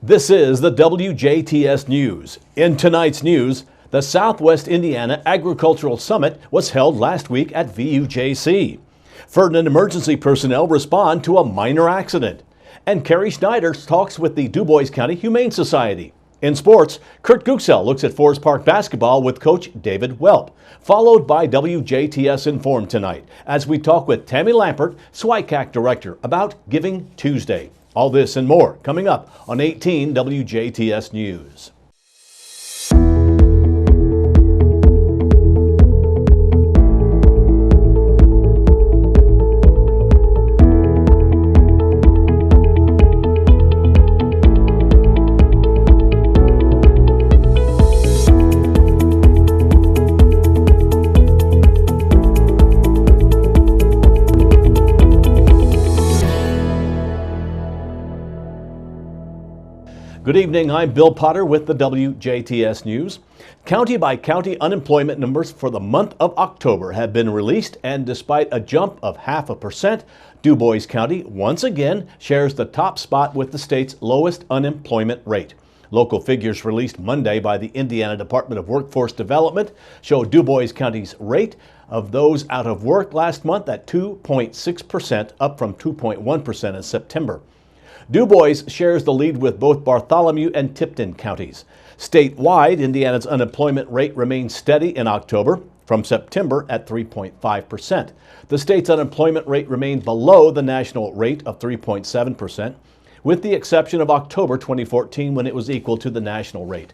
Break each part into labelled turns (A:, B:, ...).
A: This is the WJTS News. In tonight's news, the Southwest Indiana Agricultural Summit was held last week at VUJC. Ferdinand emergency personnel respond to a minor accident. And Carrie Schneider talks with the DuBois County Humane Society. In sports, Kurt Guxell looks at Forest Park basketball with Coach David Welp, followed by WJTS Informed tonight as we talk with Tammy Lampert, SWICAC Director, about Giving Tuesday. All this and more coming up on 18 WJTS News. Good evening, I'm Bill Potter with the WJTS News. County by county unemployment numbers for the month of October have been released, and despite a jump of 0.5%, DuBois County once again shares the top spot with the state's lowest unemployment rate. Local figures released Monday by the Indiana Department of Workforce Development show DuBois County's rate of those out of work last month at 2.6%, up from 2.1% in September. DuBois shares the lead with both Bartholomew and Tipton counties. Statewide, Indiana's unemployment rate remained steady in October from September at 3.5%. The state's unemployment rate remained below the national rate of 3.7%, with the exception of October 2014 when it was equal to the national rate.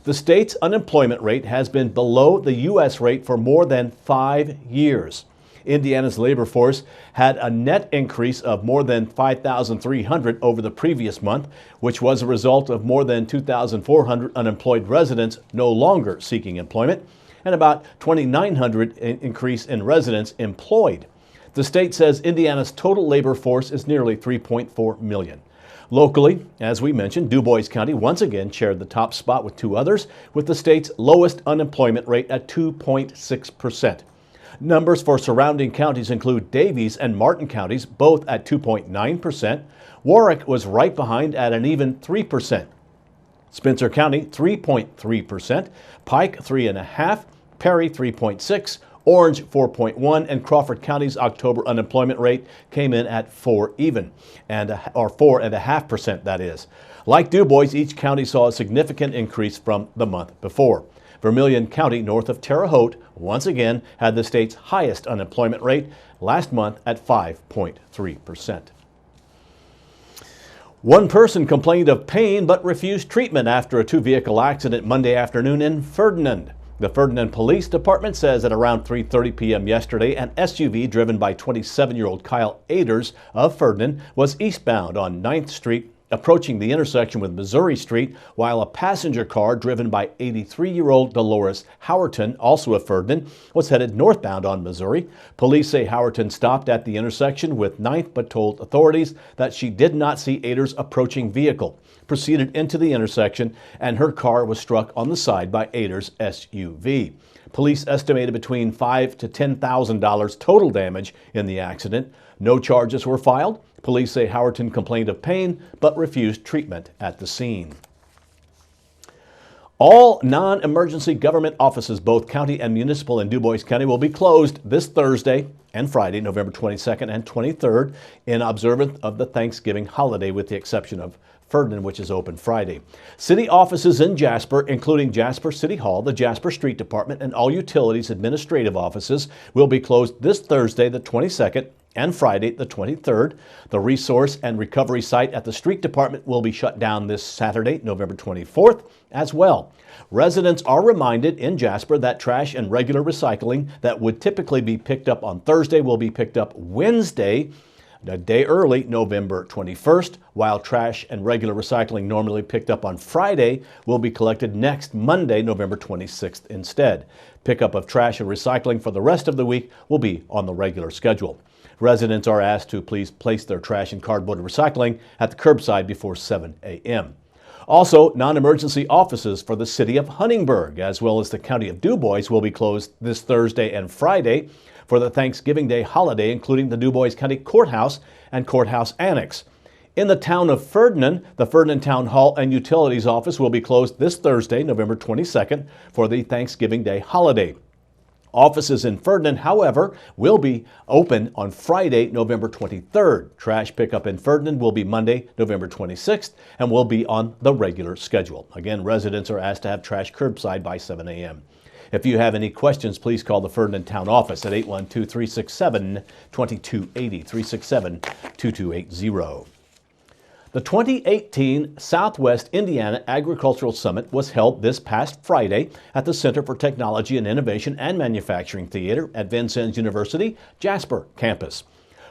A: The state's unemployment rate has been below the U.S. rate for more than 5 years. Indiana's labor force had a net increase of more than 5,300 over the previous month, which was a result of more than 2,400 unemployed residents no longer seeking employment and about 2,900 increase in residents employed. The state says Indiana's total labor force is nearly 3.4 million. Locally, as we mentioned, DuBois County once again shared the top spot with two others, with the state's lowest unemployment rate at 2.6%. Numbers for surrounding counties include Davies and Martin counties, both at 2.9%. Warwick was right behind at an even 3%. Spencer County, 3.3%. Pike, 3.5%. Perry, 3.6%. Orange, 4.1%. And Crawford County's October unemployment rate came in at 4.5%, that is. Like DuBois, each county saw a significant increase from the month before. Vermilion County, north of Terre Haute, once again had the state's highest unemployment rate last month at 5.3%. One person complained of pain but refused treatment after a two-vehicle accident Monday afternoon in Ferdinand. The Ferdinand Police Department says at around 3:30 p.m. yesterday, an SUV driven by 27-year-old Kyle Aders of Ferdinand was eastbound on 9th Street, approaching the intersection with Missouri Street, while a passenger car driven by 83-year-old Dolores Howerton, also of Ferdinand, was headed northbound on Missouri. Police say Howerton stopped at the intersection with 9th but told authorities that she did not see Aders' approaching vehicle, proceeded into the intersection, and her car was struck on the side by Aders' SUV. Police estimated between $5,000 to $10,000 total damage in the accident. No charges were filed. Police say Howerton complained of pain but refused treatment at the scene. All non-emergency government offices, both county and municipal in DuBois County, will be closed this Thursday and Friday, November 22nd and 23rd, in observance of the Thanksgiving holiday, with the exception of Ferdinand, which is open Friday. City offices in Jasper, including Jasper City Hall, the Jasper Street Department, and all utilities administrative offices, will be closed this Thursday, the 22nd, and Friday, the 23rd. The resource and recovery site at the street department will be shut down this Saturday, November 24th, as well. Residents are reminded in Jasper that trash and regular recycling that would typically be picked up on Thursday will be picked up Wednesday, a day early, November 21st, while trash and regular recycling normally picked up on Friday will be collected next Monday, November 26th instead. Pickup of trash and recycling for the rest of the week will be on the regular schedule. Residents are asked to please place their trash and cardboard recycling at the curbside before 7 a.m. Also, non-emergency offices for the city of Huntingburg, as well as the county of DuBois, will be closed this Thursday and Friday for the Thanksgiving Day holiday, including the DuBois County Courthouse and Courthouse Annex. In the town of Ferdinand, the Ferdinand Town Hall and Utilities Office will be closed this Thursday, November 22nd, for the Thanksgiving Day holiday. Offices in Ferdinand, however, will be open on Friday, November 23rd. Trash pickup in Ferdinand will be Monday, November 26th, and will be on the regular schedule. Again, residents are asked to have trash curbside by 7 a.m. If you have any questions, please call the Ferdinand Town Office at 812-367-2280, 367-2280. The 2018 Southwest Indiana Agricultural Summit was held this past Friday at the Center for Technology and Innovation and Manufacturing Theater at Vincennes University, Jasper campus.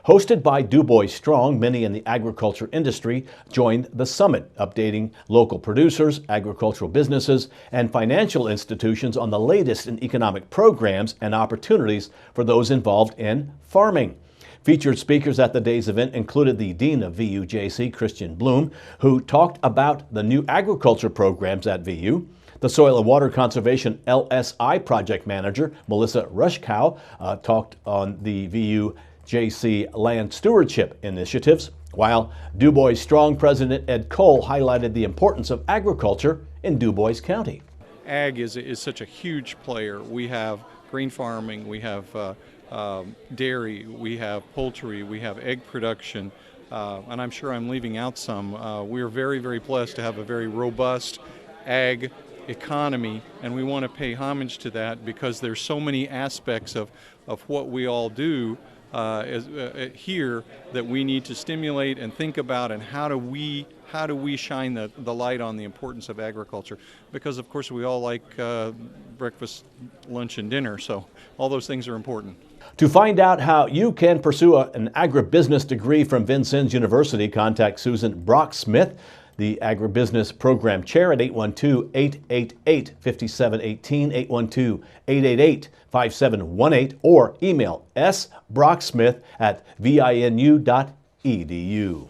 A: Hosted by Du Bois Strong, many in the agriculture industry joined the summit, updating local producers, agricultural businesses, and financial institutions on the latest in economic programs and opportunities for those involved in farming. Featured speakers at the day's event included the Dean of VUJC, Christian Bloom, who talked about the new agriculture programs at VU. The Soil and Water Conservation LSI Project Manager, Melissa Rushkow, talked on the VUJC land stewardship initiatives, while Du Bois Strong President Ed Cole highlighted the importance of agriculture in Du Bois County.
B: Ag is such a huge player. We have grain farming, we have dairy, we have poultry, we have egg production, and I'm sure I'm leaving out some. We're very, very blessed to have a very robust ag economy, and we want to pay homage to that because there's so many aspects of what we all do here that we need to stimulate and think about, and how do we shine the light on the importance of agriculture, because of course we all like breakfast, lunch, and dinner, so all those things are important.
A: To find out how you can pursue an agribusiness degree from Vincennes University, contact Susan Brock-Smith, the Agribusiness Program Chair, at 812-888-5718, 812-888-5718, or email sbrocksmith@vinu.edu.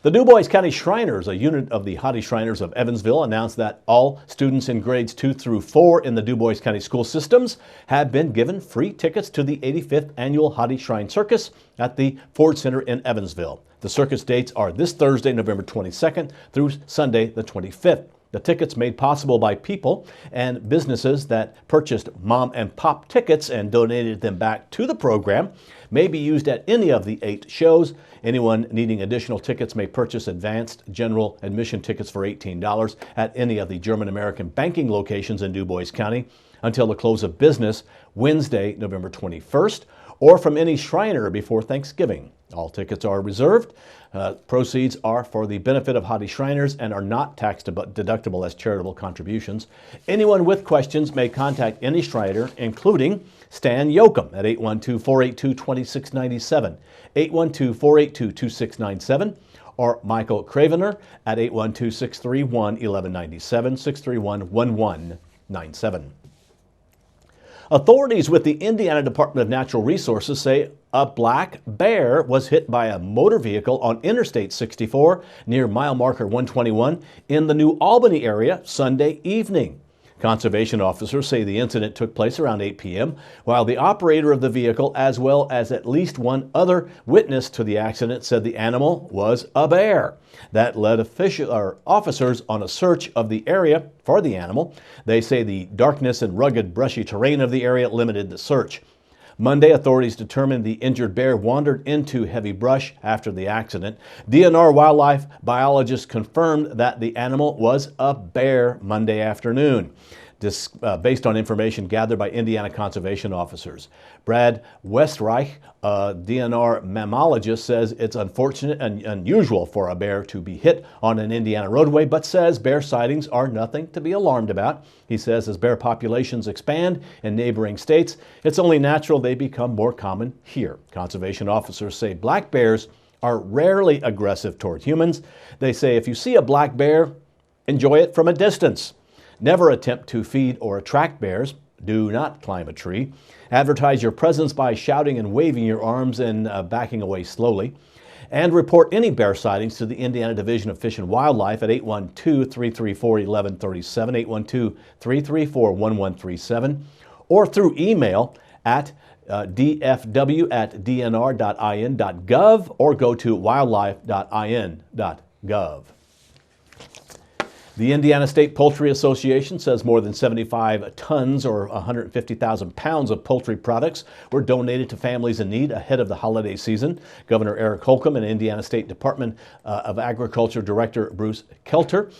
A: The Du Bois County Shriners, a unit of the Hottie Shriners of Evansville, announced that all students in grades 2 through 4 in the Du Bois County school systems have been given free tickets to the 85th Annual Hottie Shrine Circus at the Ford Center in Evansville. The circus dates are this Thursday, November 22nd through Sunday, the 25th. The tickets made possible by people and businesses that purchased mom and pop tickets and donated them back to the program may be used at any of the 8 shows. Anyone needing additional tickets may purchase advanced general admission tickets for $18 at any of the German-American banking locations in Du Bois County until the close of business Wednesday, November 21st, or from any Shriner before Thanksgiving. All tickets are reserved. Proceeds are for the benefit of Hottie Shriners and are not tax deductible as charitable contributions. Anyone with questions may contact any Shriner, including Stan Yoakum at 812-482-2697, 812-482-2697, or Michael Cravener at 812-631-1197, 631-1197. Authorities with the Indiana Department of Natural Resources say a black bear was hit by a motor vehicle on Interstate 64 near mile marker 121 in the New Albany area Sunday evening. Conservation officers say the incident took place around 8 p.m., while the operator of the vehicle, as well as at least one other witness to the accident, said the animal was a bear. That led officers on a search of the area for the animal. They say the darkness and rugged, brushy terrain of the area limited the search. Monday, authorities determined the injured bear wandered into heavy brush after the accident. DNR wildlife biologists confirmed that the animal was a bear Monday afternoon, based on information gathered by Indiana conservation officers. Brad Westreich, a DNR mammologist, says it's unfortunate and unusual for a bear to be hit on an Indiana roadway, but says bear sightings are nothing to be alarmed about. He says as bear populations expand in neighboring states, it's only natural they become more common here. Conservation officers say black bears are rarely aggressive toward humans. They say if you see a black bear, enjoy it from a distance. Never attempt to feed or attract bears. Do not climb a tree. Advertise your presence by shouting and waving your arms and backing away slowly. And report any bear sightings to the Indiana Division of Fish and Wildlife at 812-334-1137, 812-334-1137, or through email at dfw@dnr.in.gov, or go to wildlife.in.gov. The Indiana State Poultry Association says more than 75 tons or 150,000 pounds of poultry products were donated to families in need ahead of the holiday season. Governor Eric Holcomb and Indiana State Department of Agriculture Director Bruce Kelter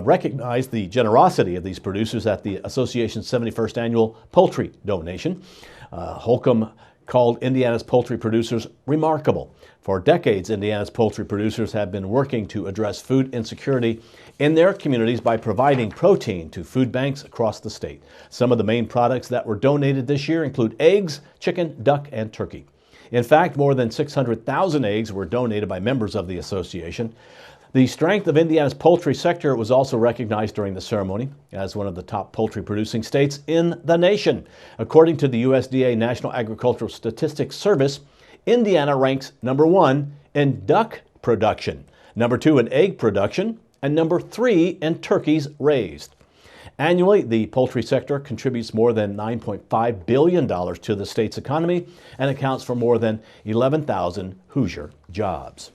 A: recognized the generosity of these producers at the association's 71st annual poultry donation. Holcomb called Indiana's poultry producers remarkable. For decades, Indiana's poultry producers have been working to address food insecurity in their communities by providing protein to food banks across the state. Some of the main products that were donated this year include eggs, chicken, duck, and turkey. In fact, more than 600,000 eggs were donated by members of the association. The strength of Indiana's poultry sector was also recognized during the ceremony as one of the top poultry producing states in the nation. According to the USDA National Agricultural Statistics Service, Indiana ranks number 1 in duck production, number 2 in egg production, and number 3 in turkeys raised. Annually, the poultry sector contributes more than $9.5 billion to the state's economy and accounts for more than 11,000 Hoosier jobs.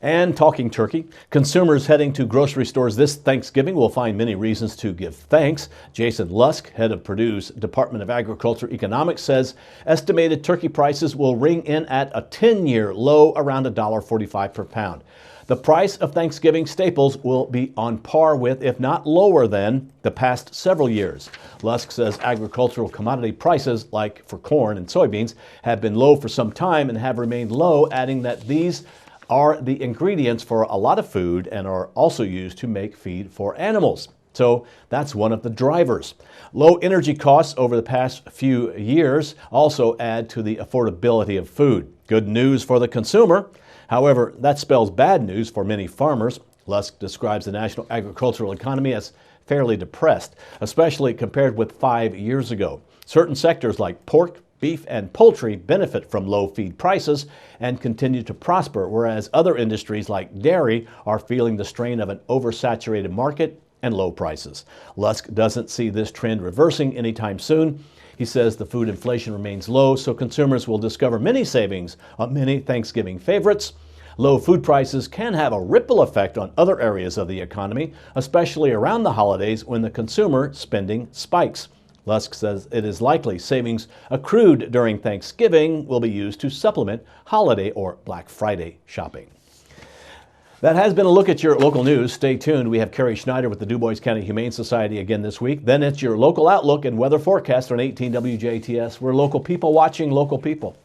A: And talking turkey, consumers heading to grocery stores this Thanksgiving will find many reasons to give thanks. Jason Lusk, head of Purdue's Department of Agriculture Economics, says estimated turkey prices will ring in at a 10-year low around $1.45 per pound. The price of Thanksgiving staples will be on par with, if not lower than, the past several years. Lusk says agricultural commodity prices, like for corn and soybeans, have been low for some time and have remained low, adding that these are the ingredients for a lot of food and are also used to make feed for animals. So that's one of the drivers. Low energy costs over the past few years also add to the affordability of food. Good news for the consumer. However, that spells bad news for many farmers. Lusk describes the national agricultural economy as fairly depressed, especially compared with 5 years ago. Certain sectors like pork, beef, and poultry benefit from low feed prices and continue to prosper, whereas other industries like dairy are feeling the strain of an oversaturated market and low prices. Lusk doesn't see this trend reversing anytime soon. He says the food inflation remains low, so consumers will discover many savings on many Thanksgiving favorites. Low food prices can have a ripple effect on other areas of the economy, especially around the holidays when the consumer spending spikes. Lusk says it is likely savings accrued during Thanksgiving will be used to supplement holiday or Black Friday shopping. That has been a look at your local news. Stay tuned. We have Carrie Schneider with the Du Bois County Humane Society again this week. Then it's your local outlook and weather forecast on 18 WJTS. We're local people watching local people.